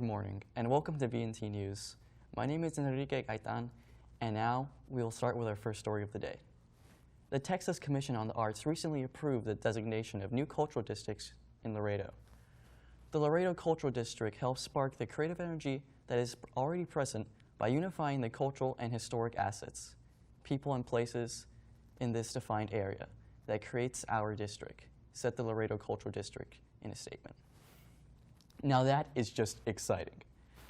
Good morning, and welcome to VMT News. My name is Enrique Gaytan, and now we will start with our first story of the day. The Texas Commission on the Arts recently approved the designation of new cultural districts in Laredo. The Laredo Cultural District helps spark the creative energy that is already present by unifying the cultural and historic assets, people and places in this defined area that creates our district, said the Laredo Cultural District in a statement. Now that is just exciting.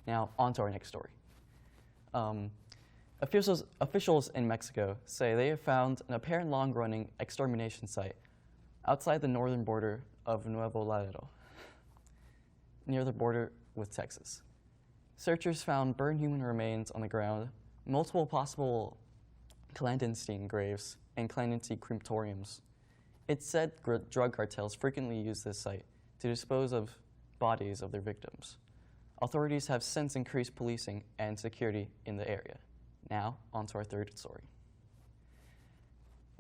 Now on to our next story. Officials in Mexico say they have found an apparent long-running extermination site outside the northern border of Nuevo Laredo, near the border with Texas. Searchers found burned human remains on the ground, multiple possible clandestine graves, and clandestine crematoriums. It's said drug cartels frequently use this site to dispose of bodies of their victims. Authorities have since increased policing and security in the area. Now, on to our third story.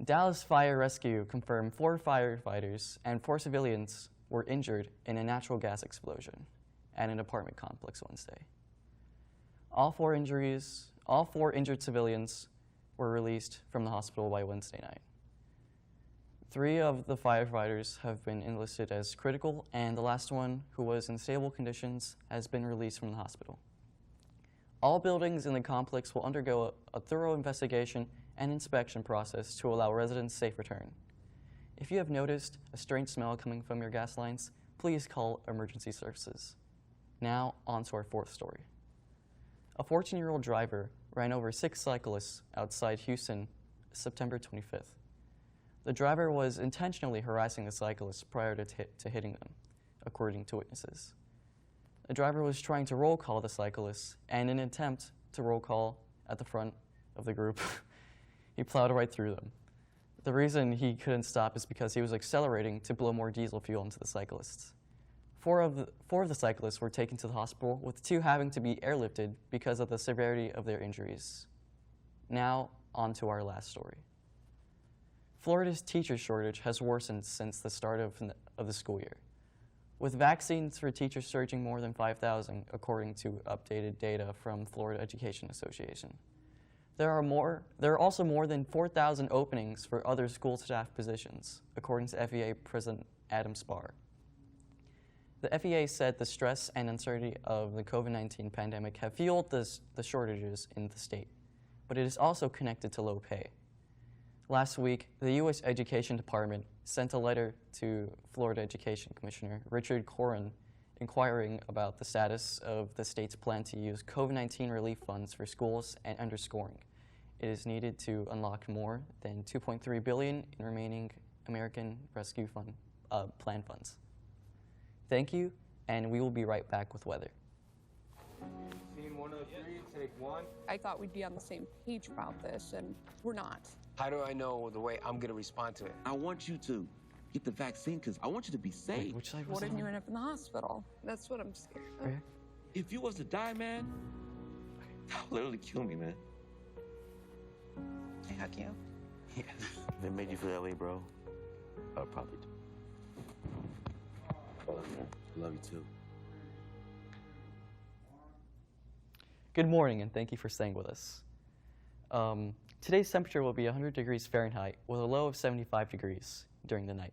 Dallas Fire Rescue confirmed 4 firefighters and 4 civilians were injured in a natural gas explosion at an apartment complex Wednesday. All four injured civilians were released from the hospital by Wednesday night. 3 of the firefighters have been enlisted as critical, and the last one, who was in stable conditions, has been released from the hospital. All buildings in the complex will undergo a thorough investigation and inspection process to allow residents safe return. If you have noticed a strange smell coming from your gas lines, please call emergency services. Now, on to our fourth story. A 14-year-old driver ran over 6 cyclists outside Houston September 25th. The driver was intentionally harassing the cyclists prior to hitting them, according to witnesses. The driver was trying to roll call the cyclists, and in an attempt to roll call at the front of the group, he plowed right through them. The reason he couldn't stop is because he was accelerating to blow more diesel fuel into the cyclists. 4 of the cyclists were taken to the hospital, with 2 having to be airlifted because of the severity of their injuries. Now, on to our last story. Florida's teacher shortage has worsened since the start of the school year, with vaccines for teachers surging more than 5,000, according to updated data from Florida Education Association. There are also more than 4,000 openings for other school staff positions, according to FEA President Adam Spar. The FEA said the stress and uncertainty of the COVID-19 pandemic have fueled the shortages in the state, but it is also connected to low pay. Last week, the U.S. Education Department sent a letter to Florida Education Commissioner Richard Corrin inquiring about the status of the state's plan to use COVID-19 relief funds for schools and underscoring it is needed to unlock more than $2.3 billion in remaining American Rescue Plan funds. Thank you, and we will be right back with weather. Scene 103, take 1. I thought we'd be on the same page about this, and we're not. How do I know the way I'm gonna respond to it? I want you to get the vaccine because I want you to be safe. Wait, which side was What if that you on? end up in the hospital? That's what I'm scared of. Okay. If you was to die, man, that would literally kill me, man. I hug you. Yes. If it made you feel that way, bro, I'll probably do. I love you. I love you too. Good morning, and thank you for staying with us. Today's temperature will be 100 degrees Fahrenheit with a low of 75 degrees during the night.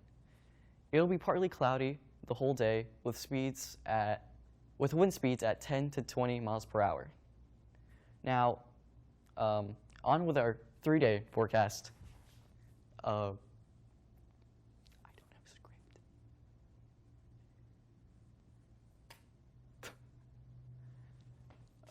It'll be partly cloudy the whole day with wind speeds at 10 to 20 miles per hour. Now, on with our 3-day forecast. I don't have a script.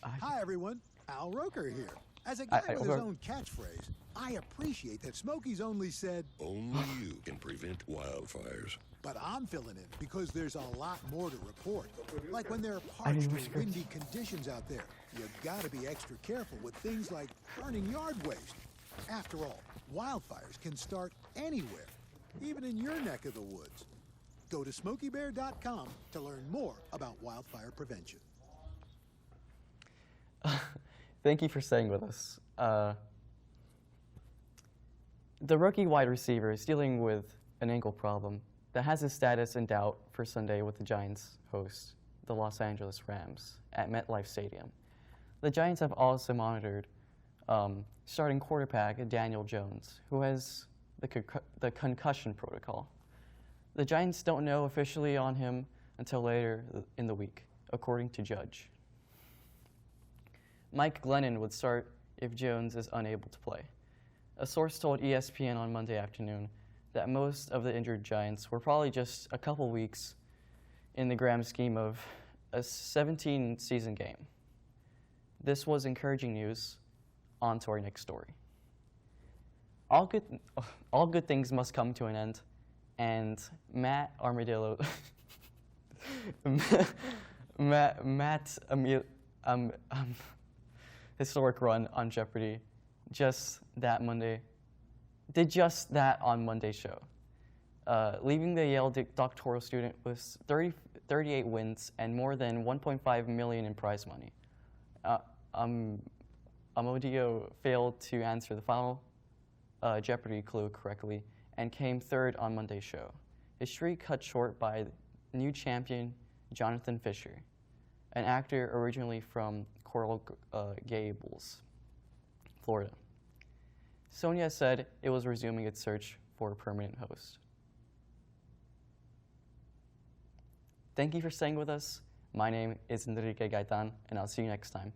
Hi, everyone. Al Roker here. As a guy with his own catchphrase, I appreciate that Smokey's only said, "Only you can prevent wildfires." but I'm filling in because there's a lot more to report. Like when there are parched or windy conditions out there, you've got to be extra careful with things like burning yard waste. After all, wildfires can start anywhere, even in your neck of the woods. Go to SmokeyBear.com to learn more about wildfire prevention. Thank you for staying with us. The rookie wide receiver is dealing with an ankle problem that has his status in doubt for Sunday with the Giants host the Los Angeles Rams at MetLife Stadium. The Giants have also monitored starting quarterback Daniel Jones, who has the concussion protocol. The Giants don't know officially on him until later in the week, according to Judge. Mike Glennon would start if Jones is unable to play. A source told ESPN on Monday afternoon that most of the injured Giants were probably just a couple weeks in the grand scheme of a 17-season game. This was encouraging news. On to our next story. All good things must come to an end, and Matt Armadillo, Matt's historic run on Jeopardy did just that on Monday's show, leaving the Yale doctoral student with 38 wins and more than $1.5 million in prize money. Amodio failed to answer the final Jeopardy clue correctly and came third on Monday's show. His streak cut short by new champion Jonathan Fisher, an actor originally from Coral Gables, Florida. Sonia said it was resuming its search for a permanent host. Thank you for staying with us. My name is Enrique Gaytan, and I'll see you next time.